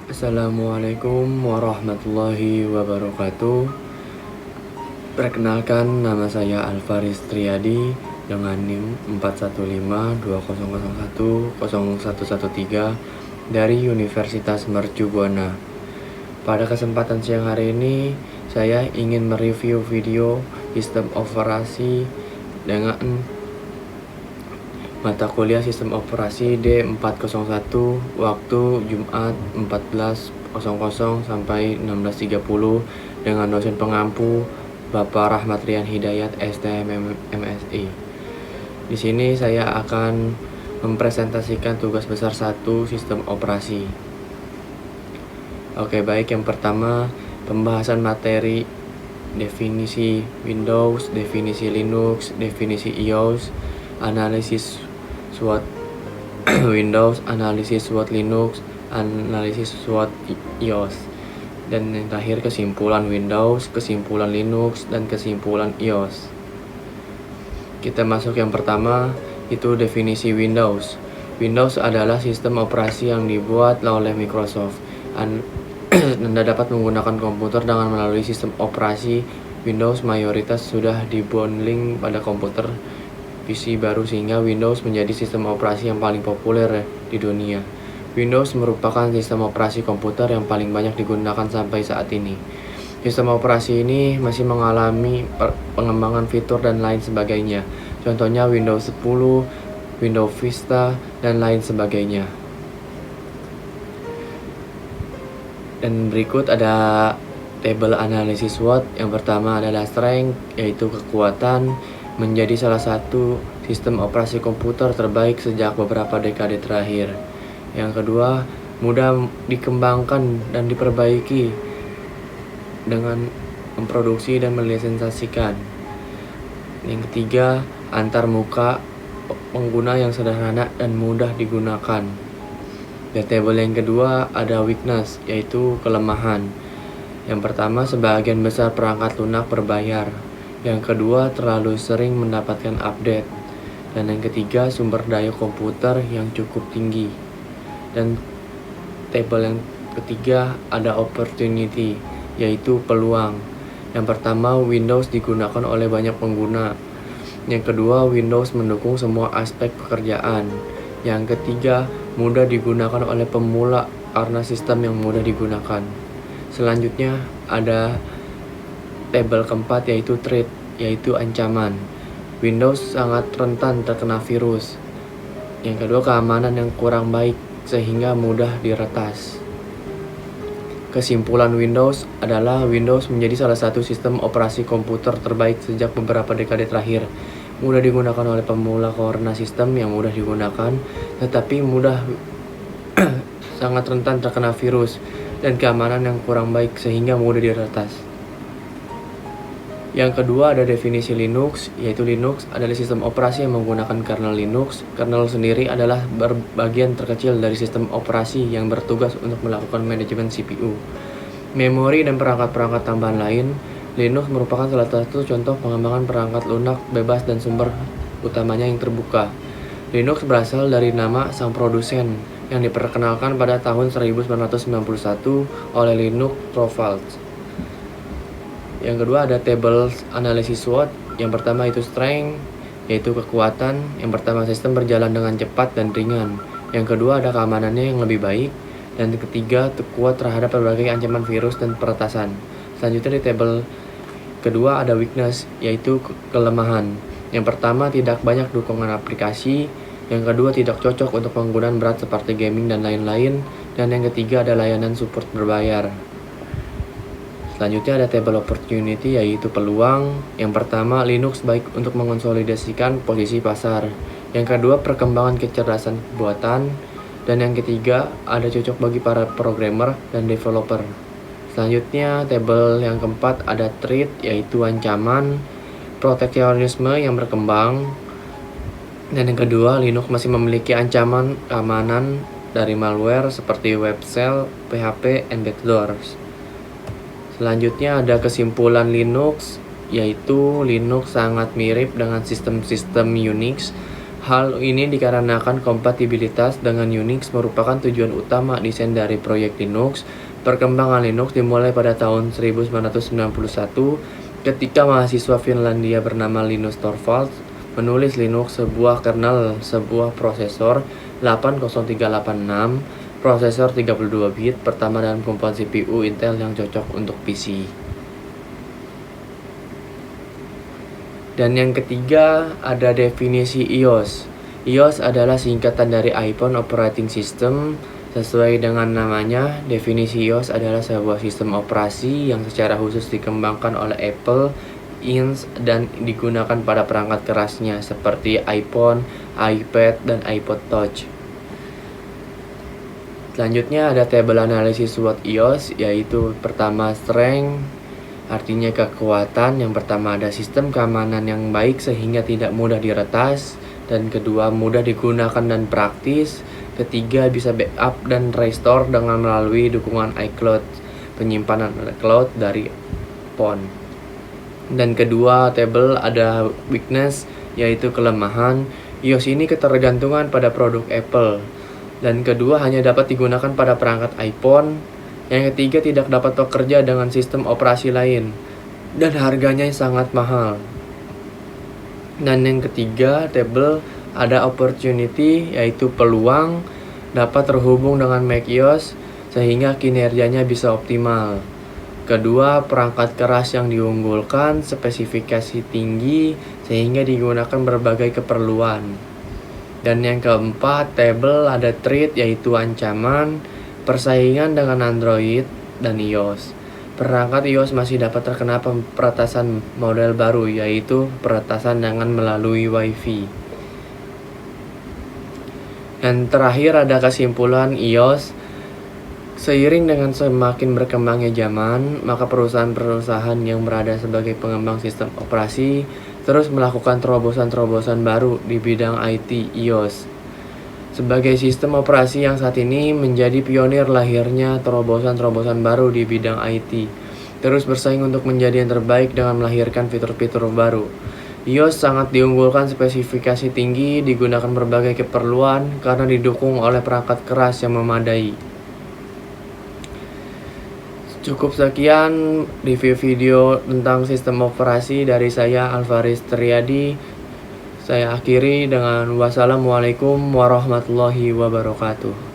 Assalamualaikum warahmatullahi wabarakatuh. Perkenalkan, nama saya Alvaris Triadi dengan NIM 41520010113 dari Universitas Mercu Buana. Pada kesempatan siang hari ini, saya ingin mereview video sistem operasi dengan mata kuliah Sistem Operasi D401 waktu Jumat 14.00 sampai 16.30 dengan dosen pengampu Bapak Rahmat Rian Hidayat STM MSI. Di sini saya akan mempresentasikan tugas besar 1 sistem operasi. Oke, baik, yang pertama pembahasan materi definisi Windows, definisi Linux, definisi iOS, analisis SWOT Windows, analisis SWOT Linux, analisis SWOT iOS, dan yang terakhir kesimpulan Windows, kesimpulan Linux, dan kesimpulan iOS. Kita masuk yang pertama, itu definisi Windows. Windows adalah sistem operasi yang dibuat oleh Microsoft. Anda dapat menggunakan komputer dengan melalui sistem operasi Windows. Mayoritas sudah dibundling pada komputer PC baru sehingga Windows menjadi sistem operasi yang paling populer di dunia. Windows merupakan sistem operasi komputer yang paling banyak digunakan sampai saat ini. Sistem operasi ini masih mengalami pengembangan fitur dan lain sebagainya. Contohnya Windows 10, Windows Vista, dan lain sebagainya. Dan berikut ada tabel analisis SWOT. Yang pertama adalah strength, yaitu kekuatan, menjadi salah satu sistem operasi komputer terbaik sejak beberapa dekade terakhir. Yang kedua, mudah dikembangkan dan diperbaiki dengan memproduksi dan melisensasikan. Yang ketiga, antar muka pengguna yang sederhana dan mudah digunakan. Dan tabel yang kedua ada weakness, yaitu kelemahan. Yang pertama, sebagian besar perangkat lunak berbayar. Yang kedua, terlalu sering mendapatkan update. Dan yang ketiga, sumber daya komputer yang cukup tinggi. Dan tabel yang ketiga ada opportunity, yaitu peluang. Yang pertama, Windows digunakan oleh banyak pengguna. Yang kedua, Windows mendukung semua aspek pekerjaan. Yang ketiga, mudah digunakan oleh pemula karena sistem yang mudah digunakan. Selanjutnya ada tabel keempat, yaitu threat, yaitu ancaman. Windows sangat rentan terkena virus. Yang kedua, keamanan yang kurang baik sehingga mudah diretas. Kesimpulan Windows adalah Windows menjadi salah satu sistem operasi komputer terbaik sejak beberapa dekade terakhir. Mudah digunakan oleh pemula karena sistem yang mudah digunakan, tetapi sangat rentan terkena virus, dan keamanan yang kurang baik sehingga mudah diretas. Yang kedua ada definisi Linux, yaitu Linux adalah sistem operasi yang menggunakan kernel Linux. Kernel sendiri adalah bagian terkecil dari sistem operasi yang bertugas untuk melakukan manajemen CPU, memori, dan perangkat-perangkat tambahan lain. Linux merupakan salah satu contoh pengembangan perangkat lunak bebas dan sumber utamanya yang terbuka. Linux berasal dari nama sang produsen yang diperkenalkan pada tahun 1991 oleh Linus Torvalds. Yang kedua ada tabel analisis SWOT. Yang pertama itu strength, yaitu kekuatan. Yang pertama, sistem berjalan dengan cepat dan ringan. Yang kedua ada keamanannya yang lebih baik. Dan ketiga, kuat terhadap berbagai ancaman virus dan peretasan. Selanjutnya di tabel kedua ada weakness, yaitu kelemahan. Yang pertama, tidak banyak dukungan aplikasi. Yang kedua, tidak cocok untuk penggunaan berat seperti gaming dan lain-lain. Dan yang ketiga ada layanan support berbayar. Selanjutnya ada tabel opportunity, yaitu peluang. Yang pertama, Linux baik untuk mengonsolidasikan posisi pasar. Yang kedua, perkembangan kecerdasan buatan. Dan yang ketiga, ada cocok bagi para programmer dan developer. Selanjutnya, tabel yang keempat ada threat, yaitu ancaman, proteksionisme yang berkembang. Dan yang kedua, Linux masih memiliki ancaman keamanan dari malware seperti web shell, PHP, and backdoors. Selanjutnya ada kesimpulan Linux, yaitu Linux sangat mirip dengan sistem-sistem Unix. Hal ini dikarenakan kompatibilitas dengan Unix merupakan tujuan utama desain dari proyek Linux. Perkembangan Linux dimulai pada tahun 1991 ketika mahasiswa Finlandia bernama Linus Torvalds menulis Linux, sebuah kernel, sebuah prosesor 80386, prosesor 32 bit pertama dalam kumpulan CPU Intel yang cocok untuk PC. Dan yang ketiga ada definisi iOS. iOS adalah singkatan dari iPhone Operating System. Sesuai dengan namanya, definisi iOS adalah sebuah sistem operasi yang secara khusus dikembangkan oleh Apple Inc. dan digunakan pada perangkat kerasnya seperti iPhone, iPad, dan iPod Touch. Selanjutnya ada tabel analisis SWOT iOS, yaitu pertama strength, artinya kekuatan. Yang pertama ada sistem keamanan yang baik sehingga tidak mudah diretas, dan kedua mudah digunakan dan praktis. Ketiga bisa backup dan restore dengan melalui dukungan iCloud, penyimpanan cloud dari phone. Dan kedua tabel ada weakness, yaitu kelemahan. iOS ini ketergantungan pada produk Apple. Dan kedua hanya dapat digunakan pada perangkat iPhone. Yang ketiga tidak dapat bekerja dengan sistem operasi lain, dan harganya sangat mahal. Dan yang ketiga tabel ada opportunity, yaitu peluang dapat terhubung dengan macOS sehingga kinerjanya bisa optimal. Kedua, perangkat keras yang diunggulkan, spesifikasi tinggi sehingga digunakan berbagai keperluan. Dan yang keempat, tabel ada threat, yaitu ancaman, persaingan dengan Android dan iOS. Perangkat iOS masih dapat terkena peretasan model baru, yaitu peretasan dengan melalui Wi-Fi. Dan terakhir ada kesimpulan iOS. Seiring dengan semakin berkembangnya zaman, maka perusahaan-perusahaan yang berada sebagai pengembang sistem operasi terus melakukan terobosan-terobosan baru di bidang IT iOS. Sebagai sistem operasi yang saat ini menjadi pionir lahirnya terobosan-terobosan baru di bidang IT, terus bersaing untuk menjadi yang terbaik dengan melahirkan fitur-fitur baru. iOS sangat diunggulkan, spesifikasi tinggi, digunakan berbagai keperluan karena didukung oleh perangkat keras yang memadai. Cukup sekian review video tentang sistem operasi dari saya, Alvaris Triadi. Saya akhiri dengan wassalamualaikum warahmatullahi wabarakatuh.